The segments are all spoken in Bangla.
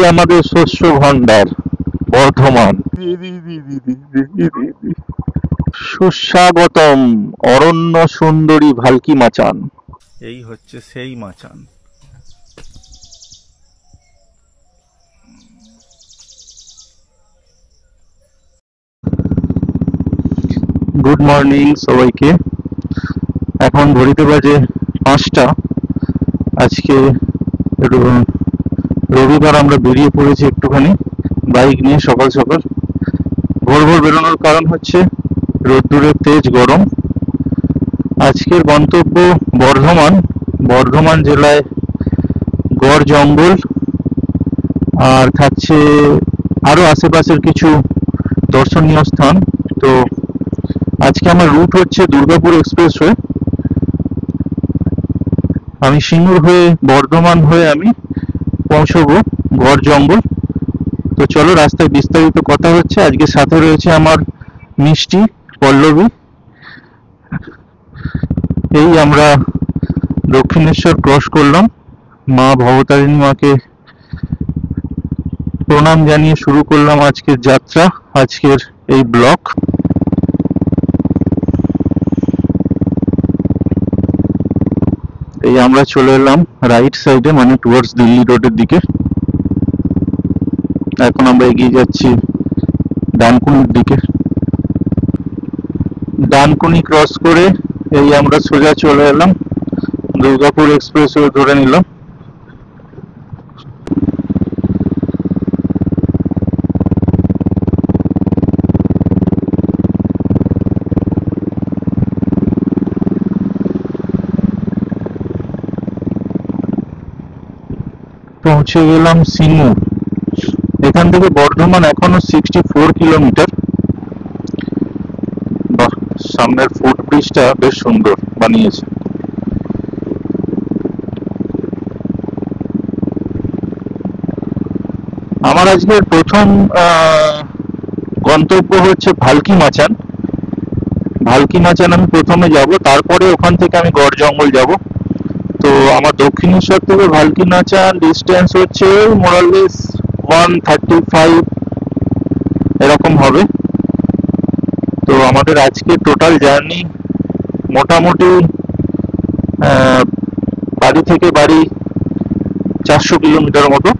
আমাদের শস্য ভান্ডার বর্ধমান। সুস্বাগতম অরণ্য সুন্দরী ভালকি মাচান। এই হচ্ছে সেই মাচান। গুড মর্নিং সবাইকে। এখন ঘড়িতে বাজে 5টা। আজকে একটু রবিবার, আমরা বেরিয়ে পড়েছি একটুখানি বাইক নিয়ে সকাল সকাল। ভোর ভোর বেরোনোর কারণ হচ্ছে রোদ্দুরের তেজ গরম। আজকের গন্তব্য বর্ধমান। বর্ধমান জেলায় গড় জঙ্গল, আর থাকছে আরো আশেপাশের কিছু দর্শনীয় স্থান। তো আজকে আমার রুট হচ্ছে দুর্গাপুর এক্সপ্রেসওয়ে। আমি সিঙ্গুর হয়ে বর্ধমান হয়ে আমি পৌঁছবো গড় জঙ্গল। তো চলো রাস্তায় বিস্তারিত কথা হচ্ছে। আজকে সাথে রয়েছে আমার মিষ্টি, পল্লবী। এই আমরা দক্ষিণেশ্বর ক্রস করলাম। মা ভবতারিণী মাকে প্রণাম জানিয়ে শুরু করলাম আজকের যাত্রা, আজকের এই ব্লক। এই আমরা চলে এলাম রাইট সাইডে, মানে টুয়ার্ডস দিল্লি রোডের দিকে। এখন আমরা এগিয়ে যাচ্ছি ডানকুনির দিকে। ডানকুনি ক্রস করে এই আমরা সোজা চলে এলাম দুর্গাপুর এক্সপ্রেসওয়ে ধরে নিলাম। পৌঁছে গেলাম সিঙ্গুর। এখান থেকে বর্ধমান এখনো 64 কিলোমিটার। বাহ, সামনের ফুটব্রিজটা বেশ সুন্দর বানিয়েছে। আমার আজকের প্রথম গন্তব্য হচ্ছে ভালকি মাচান। ভালকি মাচান আমি প্রথমে যাব, তারপরে ওখান থেকে আমি গড় জঙ্গল যাব। তো আমার দক্ষিণেশ্বর থেকে ভালকি মাচান ডিস্টেন্স হচ্ছে মোরালেস 135 এরকম হবে। তো আমাদের আজকে টোটাল জার্নি মোটামুটি বাড়ি থেকে বাড়ি 400 কিলোমিটার মতো।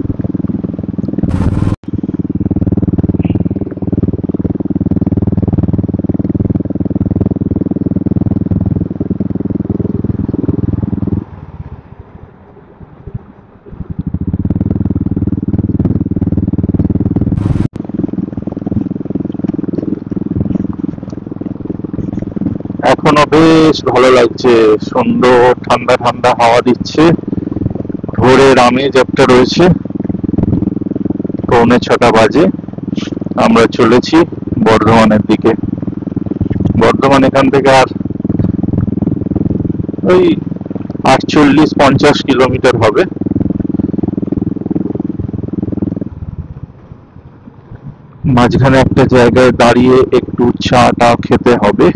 এখনো বেশ ভালো লাগছে, সুন্দর ঠান্ডা ঠান্ডা হাওয়া দিচ্ছে, ভোরের আমেজ একটা রয়েছে। 6:45 বাজে। আমরা চলেছি বর্ধমানের দিকে। বর্ধমান এখান থেকে আর ওই 48-50 কিলোমিটার হবে। মাঝখানে একটা জায়গায় দাঁড়িয়ে একটু চা টা খেতে হবে।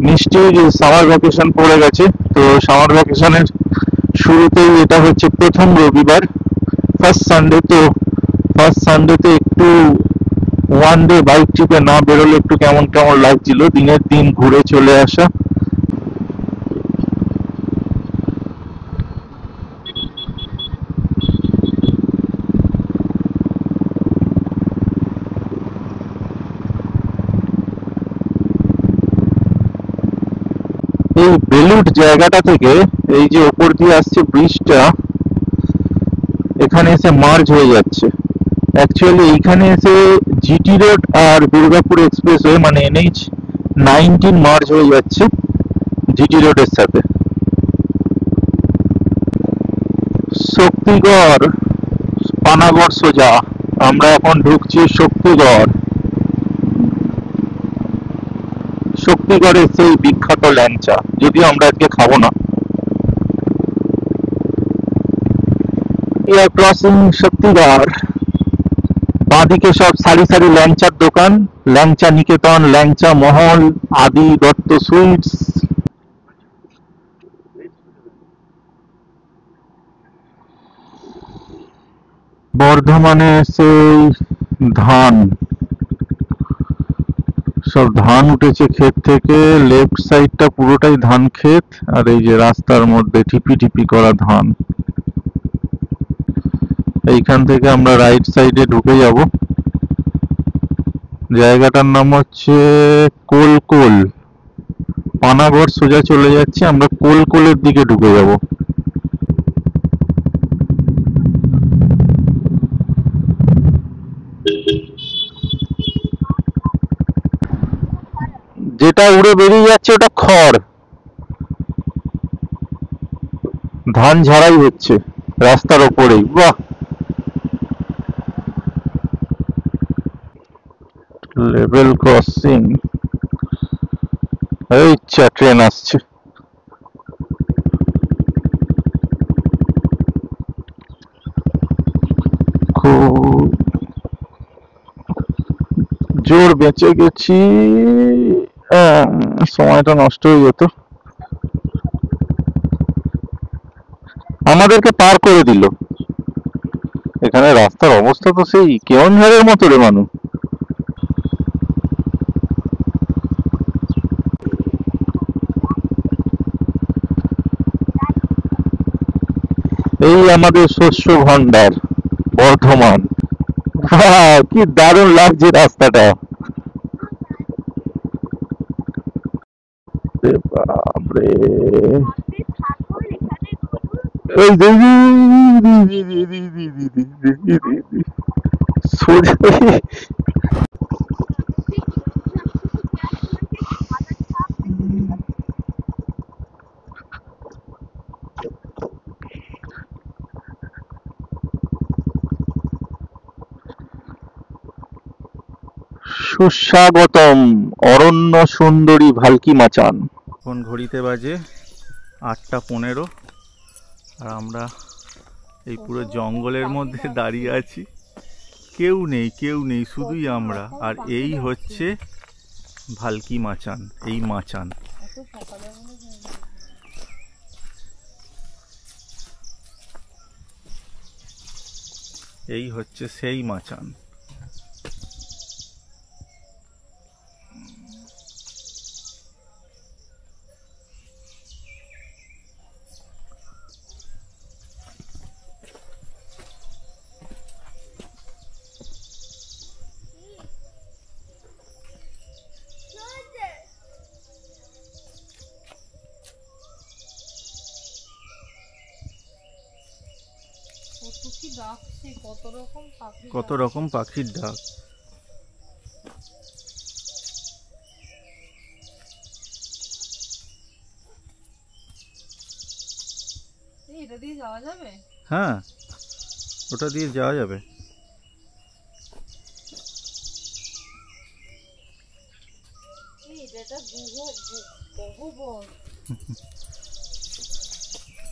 মিষ্টির সামার ভ্যাকেশন পড়ে গেছে। তো সামার ভ্যাকেশনের শুরুতেই এটা হচ্ছে প্রথম রবিবার, ফার্স্ট সানডে। তো ফার্স্ট সানডেতে একটু ওয়ান ডে বাইক ট্রিপে না বেরোলে একটু কেমন কেমন লাগছিল। দিনের দিন ঘুরে চলে আসা। এই বেলুট জায়গাটা থেকে এই যে ওপর দিয়ে আসছে ব্রিজটা, এখানে এসে মার্জ হয়ে যাচ্ছে। অ্যাকচুয়ালি এইখানে এসে জিটি রোড আর দুর্গাপুর এক্সপ্রেসওয়ে মানে NH-19 মার্জ হয়ে যাচ্ছে জিটি রোডের সাথে। শক্তিগড়, পানাগড় সোজা। আমরা এখন ঢুকছি শক্তিগড়। শক্তিগড়ের সেই বিখ্যাত ল্যাংচা, যদিও আমরা আজকে খাবো না। ইয়ার ক্রসিং শক্তিগড়। বাঁদিকে সব সারি সারি ল্যাংচার দোকান, ল্যাংচা নিকেতন, ল্যাংচা মহল, আদি দত্ত সুইটস, বর্ধমানে সেই ধান, সব ধান উঠেছে ক্ষেত থেকে। লেফট সাইডটা পুরোটাই ধান ক্ষেত, আর এই যে রাস্তার মধ্যে টিপি টিপি করা ধান। এইখান থেকে আমরা রাইট সাইডে ঢুকে যাব। জায়গাটার নাম হচ্ছে কোলকোল। পানাগড় সোজা চলে যাচ্ছে, আমরা কোলকোলের দিকে ঢুকে যাব। যেটা উড়ে বেরিয়ে যাচ্ছে ওটা খড়, ধান ঝাড়াই হচ্ছে রাস্তার ওপরেই। বাহ, লেভেল ক্রসিং। এই ট্রেন আসছে। খুব জোর বেঁচে গেছি, সময়টা নষ্ট হয়ে যেত। আমাদেরকে পার করে দিল। এখানে রাস্তার অবস্থা তো সেই কেওনঝাড়ের মতো রে মানু। এই আমাদের শস্য ভান্ডার বর্ধমান। কি দারুণ লাগছে রাস্তাটা। বাপরে, সোজা সুস্বাগতম অরণ্য সুন্দরী ভালকি মাচান। এখন ঘড়িতে বাজে 8টা 15, আর আমরা এই পুরো জঙ্গলের মধ্যে দাঁড়িয়ে আছি। কেউ নেই, শুধুই আমরা। আর এই হচ্ছে ভালকি মাচান, এই মাচান। এই হচ্ছে সেই মাচান। কত রকম পাখির ডাক। এটা দিয়ে যাওয়া যাবে? হ্যাঁ, ওটা দিয়ে যাওয়া যাবে। এটা গহ্বর।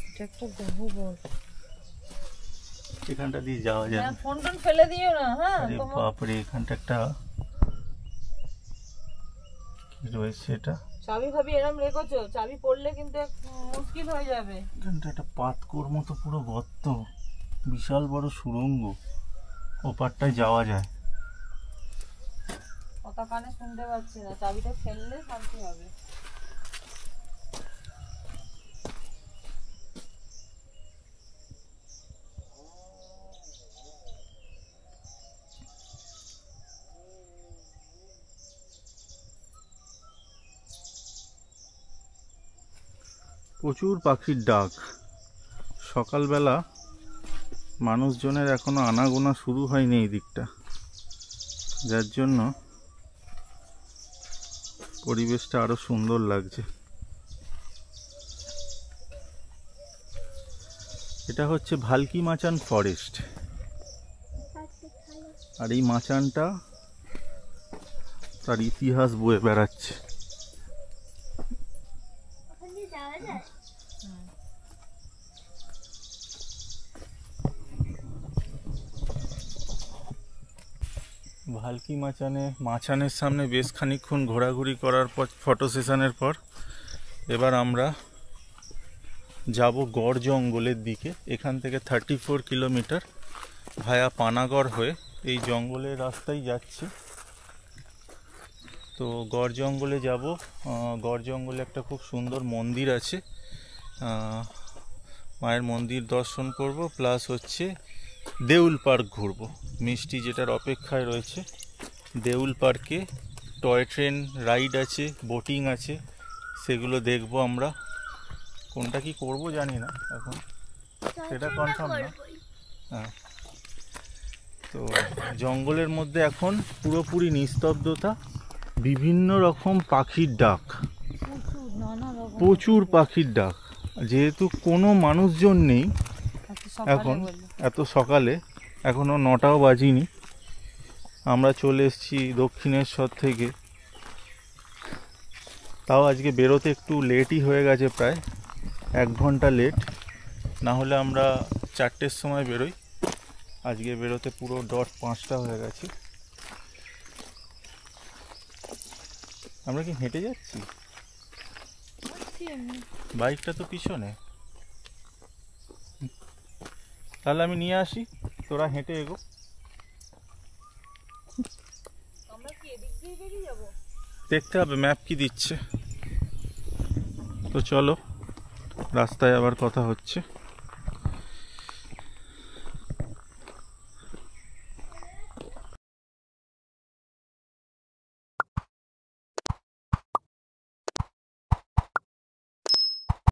এটা একটা গহ্বর। এখানটা দিয়ে যাওয়া যায়। ফোন টোন ফেলে দিও না। হ্যাঁ, বাপরে, এখানটা একটা কি রয়েছে, এটা চাবি ভাবি এরম রেখেছো, চাবি পড়লে কিন্তু মুশকিল হয়ে যাবে। এখানটা একটা পাতকুয়োর মতো পুরো গর্ত, বিশাল বড় সুড়ঙ্গ, ওপারটায় যাওয়া যায়। কথা কানে শুনতে পাচ্ছি না, চাবিটা ফেললে শান্তি হবে। প্রচুর পাখির ডাক। সকালবেলা মানুষজনের এখনো আনাগোনা শুরু হয়নি এই দিকটা, যার জন্য পরিবেশটা আরো সুন্দর লাগছে। এটা হচ্ছে ভালকি মাচান ফরেস্ট, আর এই মাচানটা তার ইতিহাস বয়ে বেড়াচ্ছে। ভালকি মাচানের সামনে বেশ খানিকক্ষণ ঘোরাঘুরি করার পর, ফটো সেশনের পর, এবার আমরা যাব গড় জঙ্গলের দিকে। এখান থেকে 34 কিলোমিটার ভায়া পানাগড় হয়ে এই জঙ্গলের রাস্তায় যাচ্ছি। তো গড় জঙ্গলে যাব। গড় জঙ্গলে একটা খুব সুন্দর মন্দির আছে, মায়ের মন্দির দর্শন করব, প্লাস হচ্ছে দেউল পার্ক ঘুরবো। মিষ্টি যেটার অপেক্ষায় রয়েছে দেউল পার্কে টয় ট্রেন রাইড আছে, বোটিং আছে, সেগুলো দেখব আমরা। কোনটা কি করব জানি না এখন, সেটা কনফার্ম না। হ্যাঁ, তো জঙ্গলের মধ্যে এখন পুরোপুরি নিস্তব্ধতা, বিভিন্ন রকম পাখির ডাক, প্রচুর পাখির ডাক। যেহেতু কোনো মানুষজন নেই এখন, এত সকালে, এখনও 9টাও বাজিনি, আমরা চলে এসেছি দক্ষিণেশ্বর থেকে। তাও আজকে বেরোতে একটু লেটই হয়ে গেছে, প্রায় 1 ঘন্টা লেট। না হলে আমরা 4টের সময় বেরোই, আজকে বেরোতে পুরো ডট 5টা হয়ে গেছে। আমরা কি হেঁটে যাচ্ছি? বাইকটা তো পিছনে, তাহলে আমি নিয়ে আসি, তোরা হেঁটে এগো। আমরা কি এদিক দিয়ে বেরিয়ে যাব? দেখতে হবে ম্যাপ কি দিচ্ছে। তো চলো, রাস্তায় আবার কথা হচ্ছে।